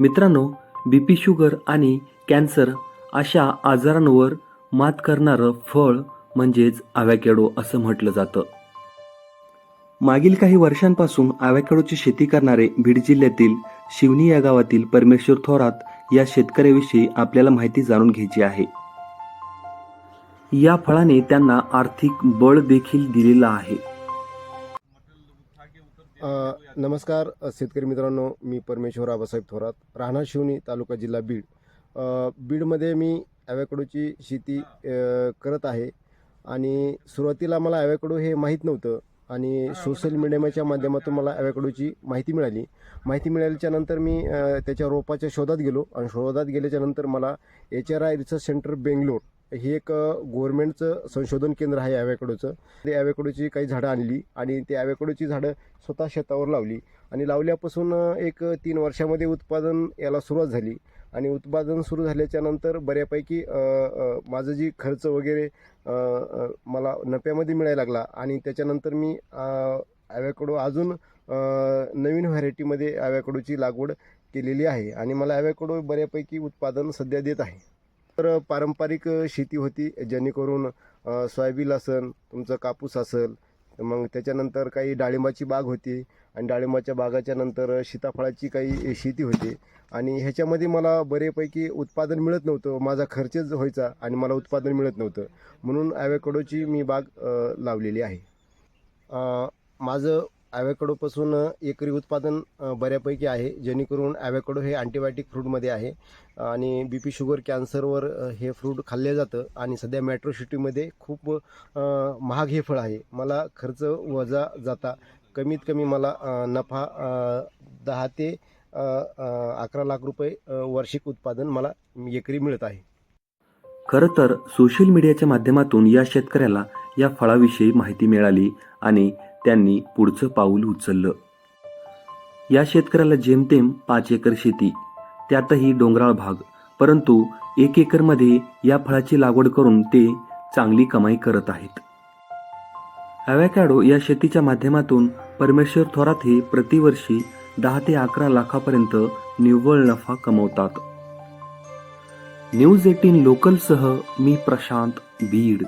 मित्रांनो, BP sugar आणि cancer अशा आजारांवर मात करणारं फळ म्हणजेच ॲव्होकॅडो असं म्हटलं जातं. मागील काही वर्षांपासून ॲव्होकॅडोची शेती करणारे बीड जिल्ह्यातील शिवनी या गावातील परमेश्वर थोरात या शेतकऱ्याविषयी आपल्याला माहिती जाणून घ्यायची आहे. या फळाने त्यांना आर्थिक बळ देखील दिलेलं आहे. नमस्कार शेतकरी मित्रांनो, मी परमेश्वर आबासाहेब थोरात, राहणार शिवनी, तालुका जिल्हा बीड. बीडमध्ये मी ॲव्होकॅडोची शेती करत आहे. आणि सुरुवातीला मला ॲव्होकॅडो हे माहीत नव्हतं आणि सोशल मीडियाच्या माध्यमातून मला ॲव्होकॅडोची माहिती मिळाली. माहिती मिळाल्याच्या नंतर मी त्याच्या रोपाच्या शोधात गेलो आणि शोधात गेल्याच्या नंतर मला HRI रिसर्च सेंटर बेंगलोर हे एक गव्हर्नमेंटचं संशोधन केंद्र आहे ॲव्होकॅडोचं. ते ॲव्होकॅडोची काही झाडं आणली आणि ते ॲव्होकॅडोची झाडं स्वतः शेतावर लावली आणि लावल्यापासून एक 3 वर्षामध्ये उत्पादन याला सुरुवात झाली. आणि उत्पादन सुरू झाल्याच्या नंतर बऱ्यापैकी माझं जी खर्च वगैरे मला नफ्यामध्ये मिळायला लागला. आणि त्याच्यानंतर मी ॲव्होकॅडो अजून नवीन व्हरायटीमध्ये ॲव्होकॅडोची लागवड केलेली आहे आणि मला ॲव्होकॅडो बऱ्यापैकी उत्पादन सध्या देत आहे. तर पारंपरिक शेती होती, जेणेकरून सोयाबीन असेल, तुमचं कापूस असेल, मग त्याच्यानंतर काही डाळिंबाची बाग होती आणि डाळिंबाच्या बागाच्या नंतर सीताफळाची काही शेती होती. आणि ह्याच्यामध्ये मला बऱ्यापैकी उत्पादन मिळत नव्हतं, माझा खर्चच व्हायचा आणि मला उत्पादन मिळत नव्हतं. म्हणून ॲव्होकॅडोची मी बाग लावलेली आहे. माझं ॲव्होकॅडोपासून एकरी उत्पादन बऱ्यापैकी आहे, जेणेकरून ॲव्होकॅडो हे अँटीबायोटिक फ्रूटमध्ये आहे आणि बीपी शुगर कॅन्सरवर हे फ्रूट खाल्लं जातं. आणि सध्या मेट्रो सिटीमध्ये खूप महाग हे फळ आहे. मला खर्च वजा जाता कमीत कमी मला नफा 10 ते 11 लाख रुपये वार्षिक उत्पादन मला एकरी मिळत आहे. खरं तर सोशल मीडियाच्या माध्यमातून या शेतकऱ्याला या फळाविषयी माहिती मिळाली आणि त्यांनी पुढचं पाऊल उचललं. या शेतकऱ्याला जेमतेम 5 एकर शेती, त्यातही डोंगराळ भाग, परंतु 1 एकरमध्ये या फळाची लागवड करून ते चांगली कमाई करत आहेत. ॲव्होकॅडो या शेतीच्या माध्यमातून परमेश्वर थोरात हे प्रतिवर्षी 10 ते 11 लाखापर्यंत निव्वळ नफा कमवतात. न्यूज 18 लोकलसह मी प्रशांत, बीड.